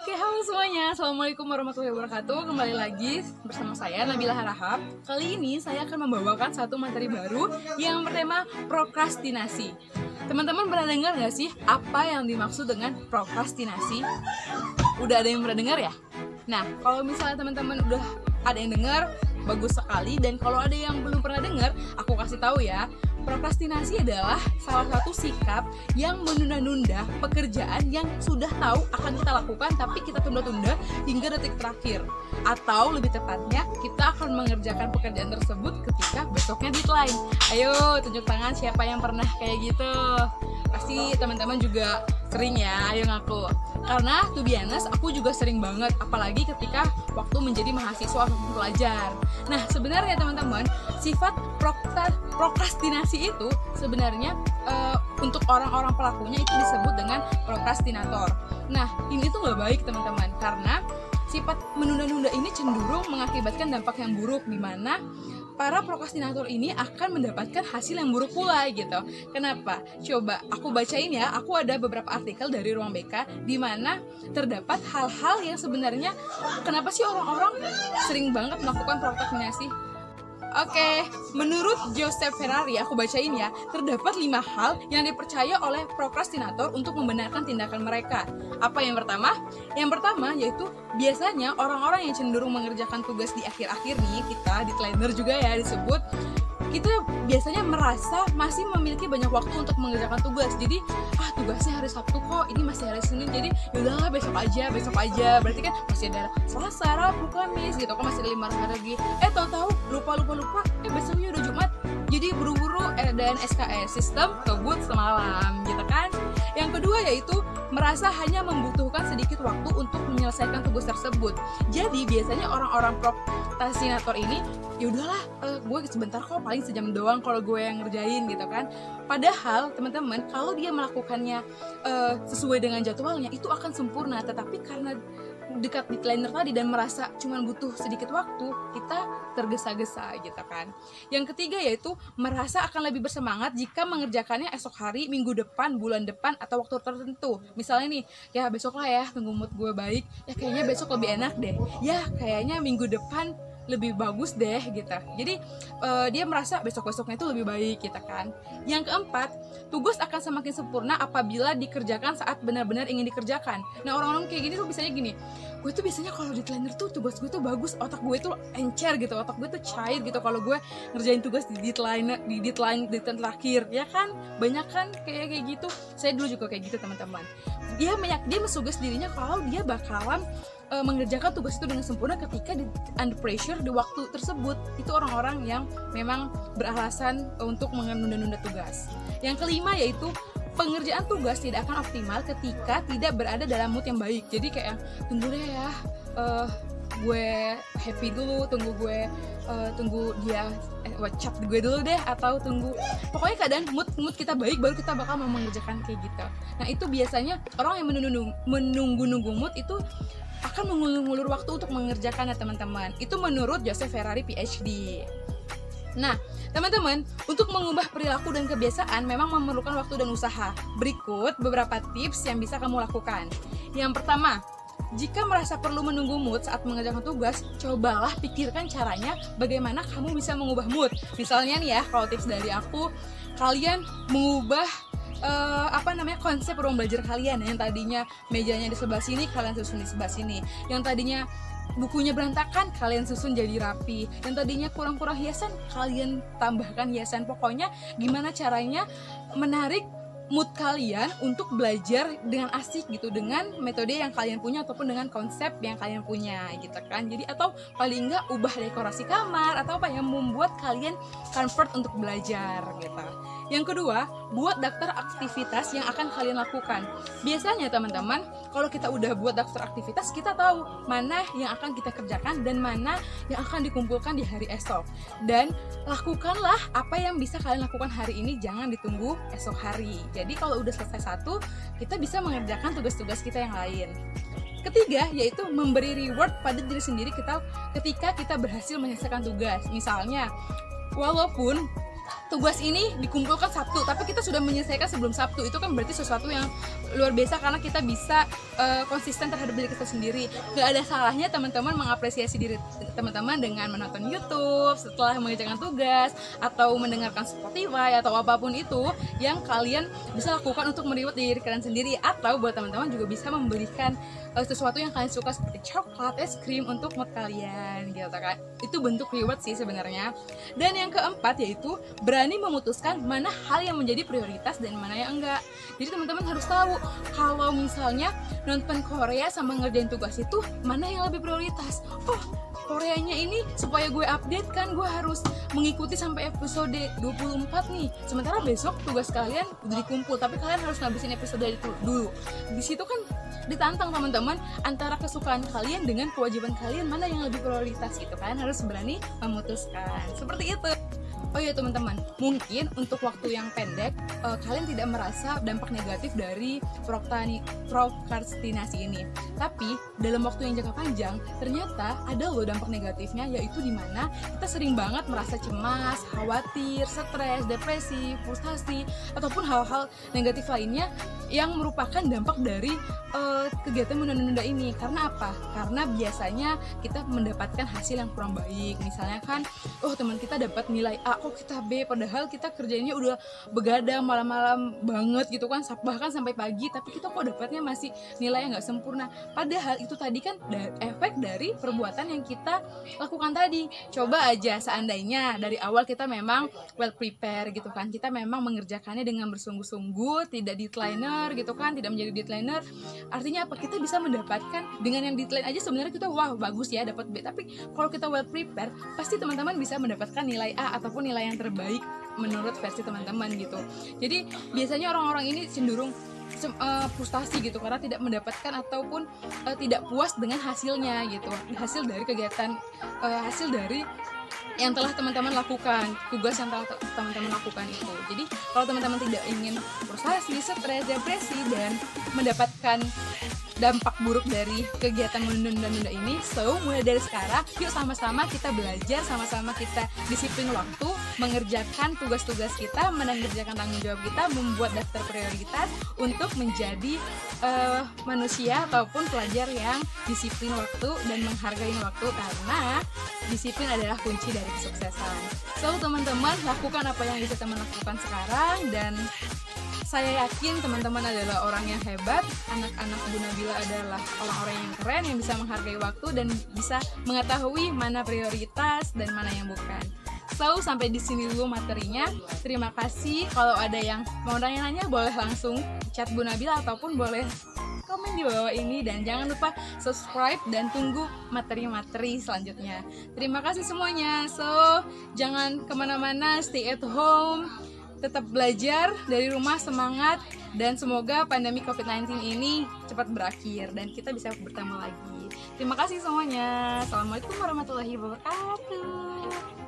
Oke, halo semuanya. Assalamualaikum warahmatullahi wabarakatuh. Kembali lagi bersama saya Nabila Harahap. Kali ini saya akan membawakan satu materi baru yang bertema prokrastinasi. Teman-teman pernah dengar nggak sih apa yang dimaksud dengan prokrastinasi? Udah ada yang pernah dengar ya? Nah, kalau misalnya teman-teman udah ada yang dengar, bagus sekali. Dan kalau ada yang belum pernah dengar, aku kasih tahu ya. Prokrastinasi adalah salah satu sikap yang menunda-nunda pekerjaan yang sudah tahu akan kita lakukan tapi kita tunda-tunda hingga detik terakhir. Atau lebih tepatnya, kita akan mengerjakan pekerjaan tersebut ketika besoknya deadline. Ayo tunjuk tangan siapa yang pernah kayak gitu. Pasti teman-teman juga sering ya, ayo ngaku. Karena to be honest, aku juga sering banget, apalagi ketika waktu menjadi mahasiswa atau pelajar. Nah, sebenarnya teman-teman, sifat prokrastinasi itu sebenarnya untuk orang-orang pelakunya itu disebut dengan prokrastinator. Nah, ini tuh nggak baik teman-teman, karena sifat menunda-nunda ini cenderung mengakibatkan dampak yang buruk, di mana para prokrastinator ini akan mendapatkan hasil yang buruk pula gitu. Kenapa? Coba aku bacain ya. Aku ada beberapa artikel dari Ruang BK di mana terdapat hal-hal yang sebenarnya kenapa sih orang-orang sering banget melakukan prokrastinasi? Oke, menurut Joseph Ferrari, aku bacain ya, terdapat 5 hal yang dipercaya oleh prokrastinator untuk membenarkan tindakan mereka. Apa yang pertama? Yang pertama yaitu biasanya orang-orang yang cenderung mengerjakan tugas di akhir-akhir nih, kita deadliner juga ya disebut, kita biasanya merasa masih memiliki banyak waktu untuk mengerjakan tugas. Jadi, tugasnya hari Sabtu kok, ini masih hari Senin, jadi yaudahlah besok aja. Berarti kan masih ada Selasa, Rabu, Kamis gitu, kan masih ada 5 hari lagi. Tahu-tahu lupa, besoknya udah Jumat. Jadi buru-buru dan SKS, sistem kebut semalam gitu kan. Yang kedua yaitu merasa hanya membutuhkan sedikit waktu untuk menyelesaikan tugas tersebut. Jadi biasanya orang-orang prokrastinator ini yaudahlah, gue sebentar kok, paling sejam doang kalau gue yang ngerjain gitu kan. Padahal teman-teman, kalau dia melakukannya sesuai dengan jadwalnya itu akan sempurna. Tetapi karena dekat deadline tadi dan merasa cuma butuh sedikit waktu, kita tergesa-gesa gitu kan. Yang ketiga yaitu merasa akan lebih bersemangat jika mengerjakannya esok hari, minggu depan, bulan depan, atau waktu tertentu. Misalnya nih, ya besok lah ya, tunggu mood gue baik, ya kayaknya besok lebih enak deh, ya kayaknya minggu depan lebih bagus deh gitu. Jadi dia merasa besok-besoknya itu lebih baik gitu kan. Yang keempat, tugas akan semakin sempurna apabila dikerjakan saat benar-benar ingin dikerjakan. Nah, orang-orang kayak gini tuh biasanya gini, gue tuh biasanya kalau deadliner tuh tugas gue tuh bagus, otak gue tuh encer gitu, otak gue tuh cair gitu kalau gue ngerjain tugas di deadline terakhir, ya kan? Banyak kan kayak gitu. Saya dulu juga kayak gitu teman-teman. Dia mensuges dirinya kalau dia bakalan mengerjakan tugas itu dengan sempurna ketika under pressure di waktu tersebut. Itu orang-orang yang memang beralasan untuk menunda-nunda tugas. Yang kelima yaitu pengerjaan tugas tidak akan optimal ketika tidak berada dalam mood yang baik. Jadi kayak tunggu deh ya, gue happy dulu, tunggu dia WhatsApp gue dulu deh, atau tunggu, pokoknya keadaan mood kita baik baru kita bakal mau mengerjakan kayak gitu. Nah, itu biasanya orang yang menunggu mood itu akan mengulur waktu untuk mengerjakannya teman-teman. Itu menurut Joseph Ferrari PhD. Nah, teman-teman, untuk mengubah perilaku dan kebiasaan memang memerlukan waktu dan usaha. Berikut beberapa tips yang bisa kamu lakukan. Yang pertama, jika merasa perlu menunggu mood saat mengerjakan tugas, cobalah pikirkan caranya bagaimana kamu bisa mengubah mood. Misalnya nih ya, kalau tips dari aku, kalian mengubah konsep ruang belajar kalian. Yang tadinya mejanya di sebelah sini, kalian susun di sebelah sini. Yang tadinya bukunya berantakan, kalian susun jadi rapi. Yang tadinya kurang-kurang hiasan, kalian tambahkan hiasan. Pokoknya gimana caranya menarik mood kalian untuk belajar dengan asik gitu, dengan metode yang kalian punya ataupun dengan konsep yang kalian punya gitu kan. Jadi atau paling enggak ubah dekorasi kamar atau apa yang membuat kalian comfort untuk belajar gitu. Yang kedua, buat daftar aktivitas yang akan kalian lakukan. Biasanya teman-teman, kalau kita udah buat daftar aktivitas, kita tahu mana yang akan kita kerjakan dan mana yang akan dikumpulkan di hari esok. Dan lakukanlah apa yang bisa kalian lakukan hari ini, jangan ditunggu esok hari. Jadi kalau udah selesai satu, kita bisa mengerjakan tugas-tugas kita yang lain. Ketiga, yaitu memberi reward pada diri sendiri ketika kita berhasil menyelesaikan tugas. Misalnya, walaupun tugas ini dikumpulkan Sabtu, tapi kita sudah menyelesaikan sebelum Sabtu. Itu kan berarti sesuatu yang luar biasa karena kita bisa konsisten terhadap diri kita sendiri. Gak ada salahnya teman-teman mengapresiasi diri teman-teman dengan menonton YouTube setelah mengerjakan tugas, atau mendengarkan Spotify, atau apapun itu yang kalian bisa lakukan untuk mereward diri kalian sendiri. Atau buat teman-teman juga bisa memberikan sesuatu yang kalian suka seperti coklat, es krim untuk mood kalian gitu kan. Itu bentuk reward sih sebenarnya. Dan yang keempat yaitu berani memutuskan mana hal yang menjadi prioritas dan mana yang enggak. Jadi teman-teman harus tahu kalau misalnya nonton Korea sama ngerjain tugas itu mana yang lebih prioritas. Oh, Koreanya ini supaya gue update kan gue harus mengikuti sampai episode 24 nih. Sementara besok tugas kalian udah dikumpul, tapi kalian harus ngabisin episode itu dulu. Di situ kan ditantang teman-teman antara kesukaan kalian dengan kewajiban kalian, mana yang lebih prioritas gitu kan. Harus berani memutuskan. Seperti itu. Oh iya teman-teman, mungkin untuk waktu yang pendek kalian tidak merasa dampak negatif dari prokrastinasi ini. Tapi dalam waktu yang jangka panjang ternyata ada loh dampak negatifnya, yaitu dimana kita sering banget merasa cemas, khawatir, stres, depresi, frustasi, ataupun hal-hal negatif lainnya yang merupakan dampak dari kegiatan menunda-nunda ini. Karena apa? Karena biasanya kita mendapatkan hasil yang kurang baik. Misalnya kan, oh teman kita dapat nilai A, kok kita B, padahal kita kerjanya udah begadang malam-malam banget gitu kan, bahkan sampai pagi, tapi kita kok dapatnya masih nilai yang nggak sempurna. Padahal itu tadi kan efek dari perbuatan yang kita lakukan tadi. Coba aja seandainya dari awal kita memang well prepare gitu kan, kita memang mengerjakannya dengan bersungguh-sungguh, tidak deadlineer gitu kan, tidak menjadi deadlineer. Artinya apa? Kita bisa mendapatkan dengan yang deadline aja sebenarnya kita wah bagus ya dapat B, tapi kalau kita well prepare pasti teman-teman bisa mendapatkan nilai A ataupun nilai yang terbaik menurut versi teman-teman gitu. Jadi biasanya orang-orang ini cenderung frustasi gitu karena tidak mendapatkan ataupun tidak puas dengan hasilnya gitu, hasil dari kegiatan, hasil dari yang telah teman-teman lakukan, tugas yang telah teman-teman lakukan itu. Jadi kalau teman-teman tidak ingin frustasi, stres, depresi, dan mendapatkan dampak buruk dari kegiatan menunda-nunda ini, so mulai dari sekarang yuk sama-sama kita belajar, sama-sama kita disiplin waktu, mengerjakan tugas-tugas kita, mengerjakan tanggung jawab kita, membuat daftar prioritas untuk menjadi manusia ataupun pelajar yang disiplin waktu dan menghargai waktu, karena disiplin adalah kunci dari kesuksesan. So teman-teman, lakukan apa yang bisa teman lakukan sekarang, dan saya yakin teman-teman adalah orang yang hebat. Anak-anak Bu Nabila adalah orang-orang yang keren, yang bisa menghargai waktu dan bisa mengetahui mana prioritas dan mana yang bukan. So, sampai di sini dulu materinya. Terima kasih. Kalau ada yang mau nanya-nanya boleh langsung chat Bu Nabila ataupun boleh komen di bawah ini, dan jangan lupa subscribe dan tunggu materi-materi selanjutnya. Terima kasih semuanya. So, jangan kemana-mana, stay at home, tetap belajar dari rumah, semangat, dan semoga pandemi COVID-19 ini cepat berakhir dan kita bisa bertemu lagi. Terima kasih semuanya. Assalamualaikum warahmatullahi wabarakatuh.